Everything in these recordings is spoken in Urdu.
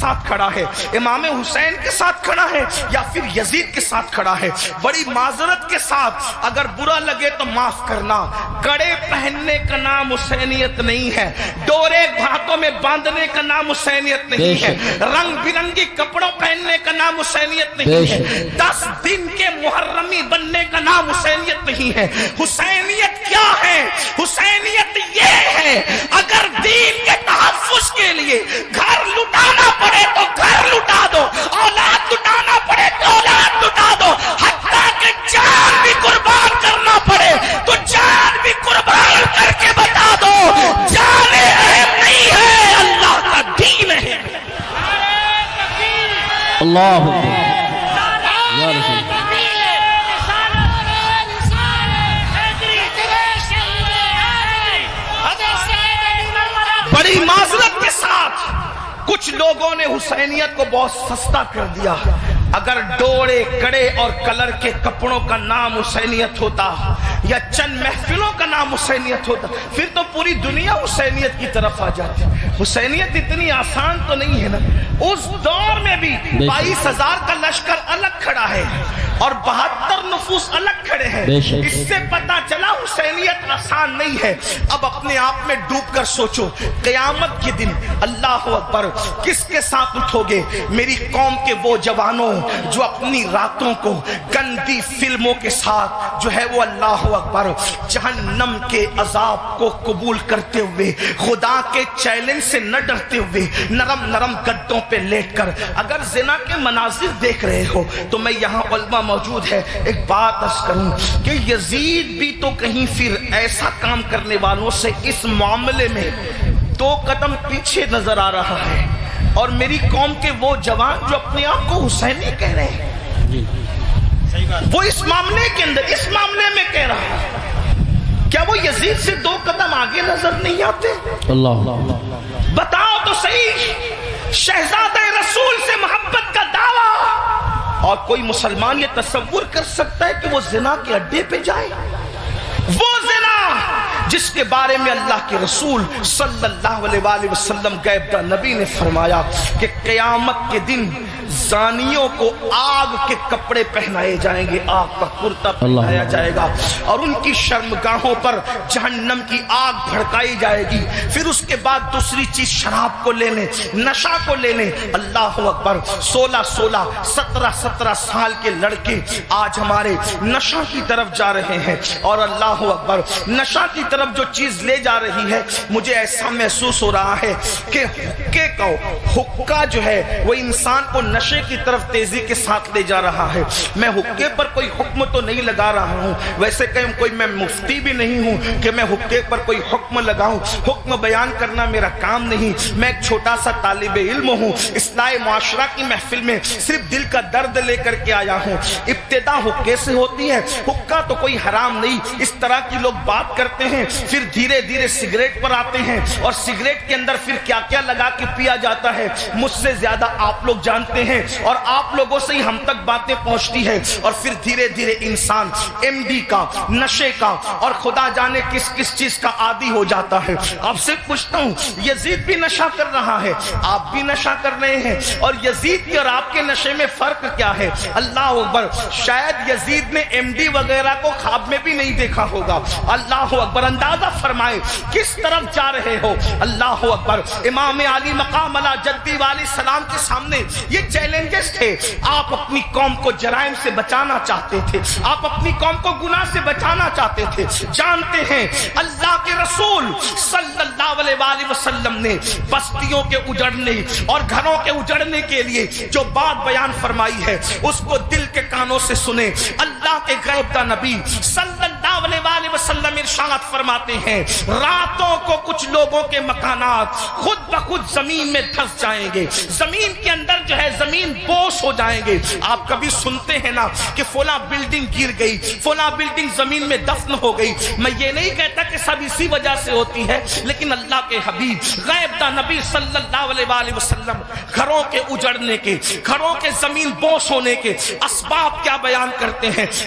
ساتھ کھڑا ہے، امام حسین کے ساتھ کھڑا ہے یا پھر یزید کے ساتھ کھڑا ہے؟ بڑی معذرت کے ساتھ اگر برا لگے تو معاف کرنا، کڑے پہننے کا نام حسینیت نہیں ہے، ڈورے ہاتھوں میں باندھنے کا نام حسینیت نہیں ہے، رنگ برنگی کپڑوں پہننے کا نام حسینیت نہیں ہے، 10 دن کے محرمی بننے کا نام حسینیت نہیں ہے۔ حسینیت کیا ہے؟ حسینیت یہ ہے اگر دین کے تحفظ کے لیے گھر لٹانا پڑے تو گھر لٹا دو، اولاد لٹانا پڑے تو اولاد لٹا دو، حتیٰ کہ جان بھی قربان کرنا پڑے تو جان بھی قربان کر کے بتا دو، جان اہم نہیں ہے، اللہ کا دین ہے۔ اللہ یا رسول بڑی معذرت کے ساتھ کچھ لوگوں نے حسینیت کو بہت سستا کر دیا۔ اگر ڈوڑے کڑے اور کلر کے کپڑوں کا نام حسینیت ہوتا یا چند محفلوں کا نام حسینیت ہوتا پھر تو پوری دنیا حسینیت کی طرف آ جاتی۔ حسینیت اتنی آسان تو نہیں ہے نا۔ اس دور میں بھی 22,000 کا لشکر الگ کھڑا ہے اور 72 نفوس الگ کھڑے ہیں۔ اس سے پتا چلا حسینیت آسان نہیں ہے۔ اب اپنے آپ میں ڈوب کر سوچو، قیامت کے دن اللہ اکبر کس کے ساتھ اٹھو گے؟ میری قوم کے وہ جوانوں جو اپنی راتوں کو گندی فلموں کے ساتھ جو ہے وہ اللہ اکبر جہنم کے عذاب کو قبول کرتے ہوئے، خدا کے چیلنج سے نہ ڈرتے ہوئے، نرم نرم گدوں پہ لیٹ کر اگر زنا کے مناظر دیکھ رہے ہو تو میں یہاں علماء موجود ہے، ایک بات عرض کروں کہ یزید بھی تو کہیں پھر ایسا کام کرنے والوں سے اس معاملے میں 2 قدم پیچھے نظر آ رہا ہے، اور میری قوم کے وہ جوان جو اپنے آپ کو حسینی کہہ رہے ہیں وہ اس معاملے کے اندر اس معاملے میں کہہ رہا ہے، کیا وہ یزید سے 2 قدم آگے نظر نہیں آتے؟ اللہ بتاؤ تو صحیح، شہزادہ رسول سے محبت کا دعویٰ، اور کوئی مسلمان یہ تصور کر سکتا ہے کہ وہ زنا کے اڈے پہ جائے؟ وہ زنا جس کے بارے میں اللہ کے رسول صلی اللہ علیہ وآلہ وسلم غیب داں نبی نے فرمایا کہ قیامت کے دن زانیوں کو آگ کے کپڑے پہنائے جائیں گے، آگ کا کرتا پہنایا جائے گا، اور ان کی شرمگاہوں پر جہنم کی آگ بھڑکائی جائے گی۔ پھر اس کے بعد دوسری چیز شراب کو لینے، نشہ کو لینے۔ اللہ اکبر، 16 17 سال کے لڑکے آج ہمارے نشہ کی طرف جا رہے ہیں، اور اللہ اکبر نشہ کی طرف جو چیز لے جا رہی ہے، مجھے ایسا محسوس ہو رہا ہے کہ حقہ جو ہے وہ انسان کو نشے کی طرف تیزی کے ساتھ لے جا رہا ہے۔ میں حقے پر کوئی حکم تو نہیں لگا رہا ہوں، ویسے کہ کوئی میں مفتی بھی نہیں ہوں کہ میں حقے پر کوئی حکم لگاؤں، حکم بیان کرنا میرا کام نہیں۔ میں ایک چھوٹا سا طالب علم ہوں، اصلاح معاشرہ کی محفل میں صرف دل کا درد لے کر کے آیا ہوں۔ ابتدا حقے سے ہوتی ہے، حقہ تو کوئی حرام نہیں، اس طرح کی لوگ بات کرتے ہیں، پھر دھیرے دھیرے سگریٹ پر آتے ہیں، اور سگریٹ کے اندر پھر کیا کیا لگا کے پیا جاتا ہے مجھ سے زیادہ آپ لوگ جانتے ہیں، اور آپ لوگوں سے ہی ہم تک باتیں پہنچتی ہیں، اور پھر دھیرے دھیرے انسان ایم ڈی کا، نشے کا، اور خدا جانے کس کس چیز کا عادی ہو جاتا ہے۔ آپ سے پوچھتا ہوں، یزید بھی نشہ کر رہا ہے، آپ بھی نشہ کر رہے ہیں، اور یزید کے اور آپ کے نشے میں فرق کیا ہے؟ اللہ اکبر، شاید یزید نے ایم ڈی وغیرہ کو خواب میں بھی نہیں دیکھا ہوگا۔ اللہ اکبر، اندازہ فرمائے کس طرف جا رہے ہو۔ اللہ اکبر، امام علی مقام علی جدی والی سلام کے سامنے یہ چیلنجز تھے۔ آپ اپنی قوم کو جرائم سے بچانا چاہتے تھے، آپ اپنی قوم کو گناہ سے بچانا چاہتے تھے۔ جانتے ہیں اللہ کے رسول صلی اللہ علیہ وآلہ وسلم نے بستیوں کے اجڑنے اور گھروں کے اجڑنے کے لیے جو بات بیان فرمائی ہے اس کو دل کے کانوں سے سنیں۔ اللہ کے غیب داں نبی صلی اللہ علیہ وآلہ وسلم ارشاد فرماتے ہیں، راتوں کو کچھ لوگوں کے مکانات خود بخود زمین میں دھس جائیں گے، زمین کے اندر جو ہے زمین بوس ہو جائیں گے۔ آپ کبھی سنتے ہیں نا کہ فلاں بلڈنگ گر گئی، فلاں بلڈنگ زمین میں دفن ہو گئی۔ میں یہ نہیں کہتا کہ سب اسی وجہ سے ہوتی ہے، لیکن اللہ کے حبیب غیب داں نبی صلی اللہ علیہ وآلہ وسلم گھروں کے اجڑنے کے، گھروں کے زمین بوس ہونے کے اسباب کیا بیان کرتے ہیں۔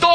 2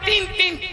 3-3,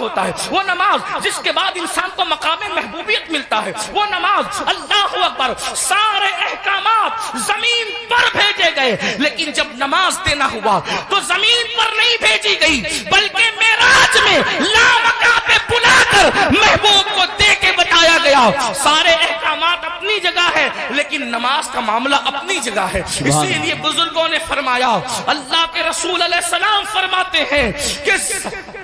ہوتا ہے، وہ نماز جس کے بعد انسان کو مقام محبوبیت ملتا ہے، وہ نماز اللہ اکبر۔ سارے احکامات زمین پر بھیجے گئے، لیکن جب نماز دینا ہوا تو زمین پر نہیں بھیجی گئی، بلکہ معراج میں لامکاں پہ بلا کر محبوب کو دے کے بتایا گیا۔ سارے احکامات اپنی جگہ ہے، لیکن نماز کا معاملہ اپنی جگہ ہے۔ اسی لیے بزرگوں نے فرمایا، اللہ کے رسول علیہ السلام فرماتے ہیں کہ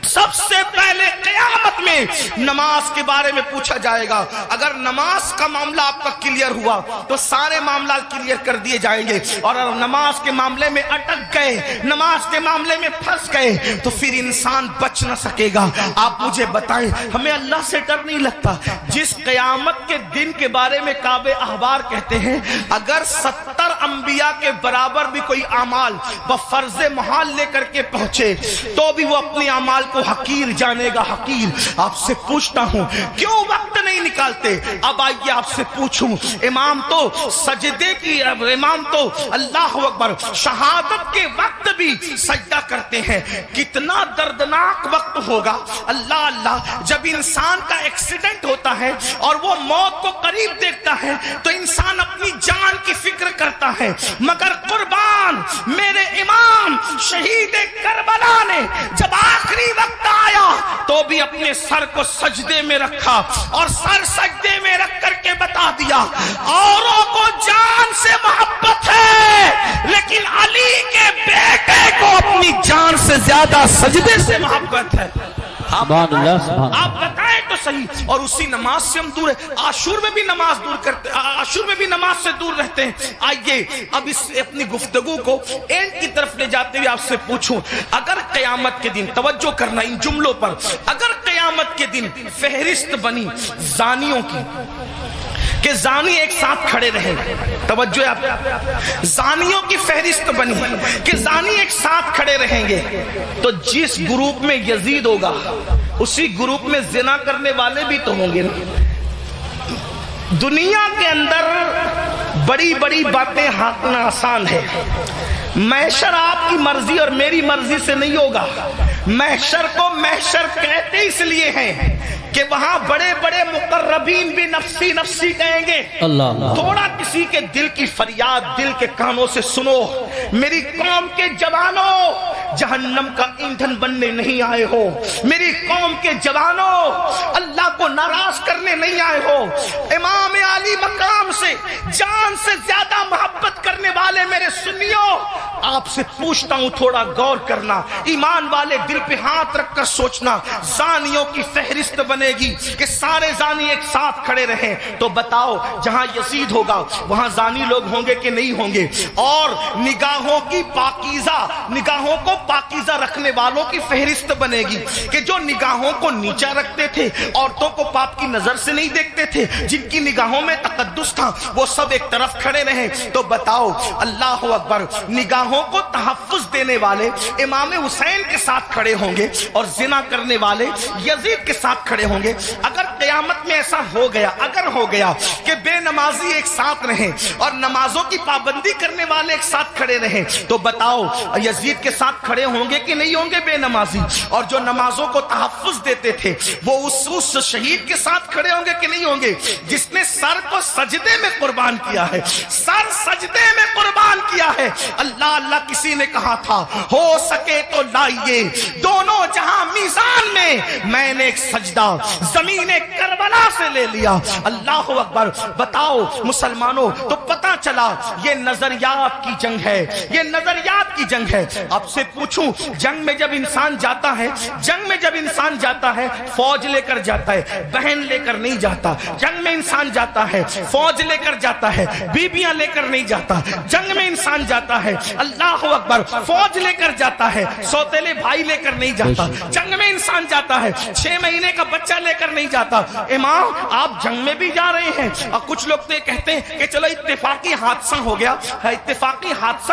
سب سے پہلے قیامت میں نماز کے بارے میں پوچھا جائے گا۔ اگر نماز کا معاملہ آپ کا کلیئر ہوا تو سارے معاملات کلیئر کر دیے جائیں گے، اور اگر نماز کے معاملے میں اٹک گئے، نماز کے معاملے میں پھنس گئے تو پھر انسان بچ نہ سکے گا۔ آپ مجھے بتائیں، ہمیں اللہ سے ڈر نہیں لگتا؟ جس قیامت کے دن کے بارے میں کعب احبار کہتے ہیں، اگر 70 انبیاء کے برابر بھی کوئی اعمال بفرض محال لے کر کے پہنچے تو بھی وہ اپنے اعمال کو حقیر جانے گا، حقیر۔ آپ سے پوچھتا ہوں، کیوں وقت نہیں نکالتے؟ اب آئیے آپ سے پوچھوں، امام تو سجدے کی، امام تو اللہ اکبر شہادت کے وقت بھی سجدہ کرتے ہیں، کتنا دردناک وقت ہوگا۔ اللہ اللہ، جب انسان کا ایکسیڈنٹ ہوتا ہے اور وہ موت کو قریب دیکھتا ہے تو انسان اپنی جان کی فکر کرتا ہے، مگر قربان میرے امام شہید کربلا نے جب آخری وقت آیا تو بھی اپنے سر کو سجدے میں رکھا، اور سر سجدے میں رکھ کر کے بتا دیا، اوروں کو جان سے محبت ہے لیکن علی کے بیٹے کو اپنی جان سے زیادہ سجدے سے محبت ہے۔ آپ بتائیں تو صحیح۔ اور اسی نماز سے ہم دور ہیں، عاشور میں بھی نماز دور کرتے، عاشور میں بھی نماز سے دور رہتے ہیں۔ آئیے اب اس اپنی گفتگو کو اینڈ کی طرف لے جاتے ہوئے آپ سے پوچھوں، اگر قیامت کے دن، توجہ کرنا ان جملوں پر، اگر قیامت کے دن فہرست بنی زانیوں کی کہ زانی ایک ساتھ کھڑے رہیں، توجہ آپ، زانیوں کی فہرست بنی کہ زانی ایک ساتھ کھڑے رہیں گے، تو جس گروپ میں یزید ہوگا اسی گروپ میں زنا کرنے والے بھی تو ہوں گے نا۔ دنیا کے اندر بڑی بڑی باتیں ہانکنا آسان ہے، محشر آپ کی مرضی اور میری مرضی سے نہیں ہوگا۔ محشر کو محشر کہتے اس لیے ہیں کہ وہاں بڑے بڑے مقربین بھی نفسی نفسی کہیں گے۔ تھوڑا کسی کے دل کی فریاد دل کے کانوں سے سنو، میری قوم کے جوانوں جہنم کا ایندھن بننے نہیں آئے ہو، میری قوم کے جوانوں اللہ کو ناراض کرنے نہیں آئے ہو، امام علی مقام سے جان سے زیادہ محبت کرنے والے میرے سنیوں، آپ سے پوچھتا ہوں تھوڑا غور کرنا، ایمان والے دل پہ ہاتھ رکھ کر سوچنا، زانیوں کی فہرست بنے گی کہ سارے زانی ایک ساتھ کھڑے رہیں، تو بتاؤ جہاں یزید ہوگا وہاں زانی لوگ ہوں گے کہ نہیں ہوں گے؟ اور نگاہوں کی پاکیزہ، نگاہوں کو پاکیزہ رکھنے والوں کی فہرست بنے گی کہ جو نگاہوں کو نیچا رکھتے تھے، عورتوں کو پاپ کی نظر سے نہیں دیکھتے تھے، جن کی نگاہوں میں تقدس تھا، وہ سب ایک طرف کھڑے رہیں۔ تو بتاؤ اللہ اکبر، نگاہوں کو تحفظ دینے والے امام حسین کے ساتھ کھڑے ہوں گے اور زنا کرنے والے یزید کے ساتھ کھڑے ہوں گے۔ اگر قیامت میں ایسا ہو گیا، اگر ہو گیا کہ بے نمازی ایک ساتھ رہیں اور نمازوں کی پابندی کرنے والے ایک ساتھ کھڑے رہیں، تو بتاؤ یزید کے ساتھ کھڑے ہوں گے کہ نہیں ہوں گے بے نمازی؟ اور جو نمازوں کو تحفظ دیتے تھے وہ اس شہید کے ساتھ کھڑے ہوں گے کہ نہیں ہوں گے جس نے سر کو سجدے میں قربان کیا ہے، سر سجدے میں قربان کیا ہے؟ اللہ اللہ، کسی نے کہا تھا ہو سکے تو لائیے دونوں جہاں میزان میں نے ایک سجدہ زمین کربلا سے لے لیا۔ اللہ اکبر۔ بتاؤ مسلمانوں، تو پتا چلا یہ نظریات کی جنگ ہے، یہ نظریات کی جنگ ہے۔ آپ سے پوچھوں، جنگ میں جب انسان جاتا ہے، جنگ میں جب انسان جاتا ہے فوج لے کر جاتا ہے، بہن لے کر نہیں جاتا۔ جنگ میں انسان جاتا ہے فوج لے کر جاتا ہے، بیویاں لے کر نہیں جاتا۔ جنگ میں انسان جاتا ہے اللہ اکبر فوج لے کر جاتا ہے، سوتیلے بھائی لے کر نہیں جاتا۔ جنگ میں انسان جاتا ہے 6 مہینے کا بچہ لے کر نہیں جاتا۔ امام آپ جنگ میں بھی جا رہے ہیں، اور کچھ لوگ تو کہتے ہیں کہ چلو اتفاقی حادثہ ہو گیا۔ اتفاقی حادثہ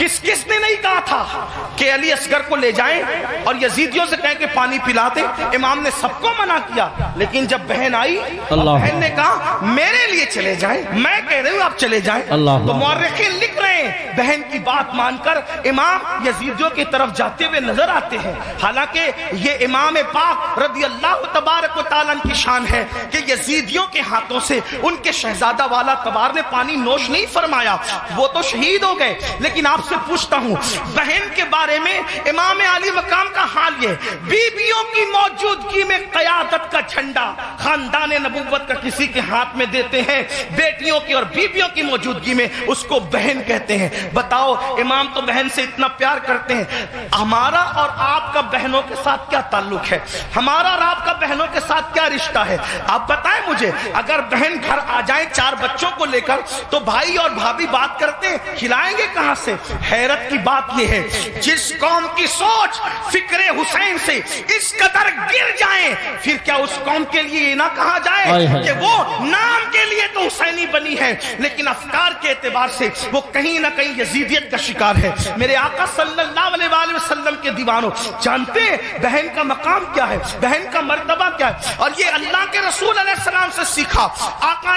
کس کس نے نہیں کہا تھا کہ علی اصغر کو لے جائیں اور یزیدیوں سے کہیں کہ پانی پلاتے؟ امام نے سب کو منع کیا، لیکن جب بہن آئی بہن نے کہا میرے لیے چلے جائیں، میں کہہ رہی ہوں آپ چلے جائیں۔ تو مورخین لکھ رہے ہیں بہن کی بات مان کر امام یزیدیوں کی طرف جاتے ہوئے نظر آتے ہیں، حالانکہ یہ امام پاک رضی اللہ تبارک و تعالیٰ کی شان ہے کہ یزیدیوں کے ہاتھوں سے ان کے شہزادہ والا تبار نے پانی نوش نہیں فرمایا، وہ تو شہید ہو گئے۔ لیکن آپ سے پوچھتا ہوں بہن کے بارے میں امام علی مقام کا حال یہ، بیویوں کی موجودگی میں قیادت کا جھنڈا خاندان نبوت کا کسی کے ہاتھ میں دیتے ہیں، بیٹیوں کی اور بیویوں کی موجودگی میں اس کو بہن کہتے ہیں۔ بتاؤ امام تو بہن سے اتنا پیار کرتے ہیں، ہمارا اور آپ کا بہنوں کے ساتھ کیا تعلق ہے؟ ہمارا اور آپ کا بہنوں کے ساتھ کیا رشتہ ہے؟ آپ بتائیں مجھے، اگر بہن گھر آ جائیں 4 بچوں کو لے کر تو بھائی اور بھابھی بات کرتے ہیں، کھلائیں گے کہاں سے؟ حیرت کی بات یہ ہے جس قوم کی سوچ فکر حسین سے اس قدر گر جائیں، پھر کیا اس قوم کے لیے یہ نہ کہا جائے کہ وہ نام کے لیے تو حسینی بنی ہے لیکن افکار کے اعتبار سے وہ کہیں نہ کہیں یزیدیت کا شکار ہے۔ میرے آقا صلی اللہ علیہ وآلہ وسلم کے دیوانوں، جانتے ہیں بہن کا مقام کیا ہے، بہن کا مرتبہ کیا ہے؟ اور یہ اللہ کے رسول علیہ السلام سے سیکھا۔ آقا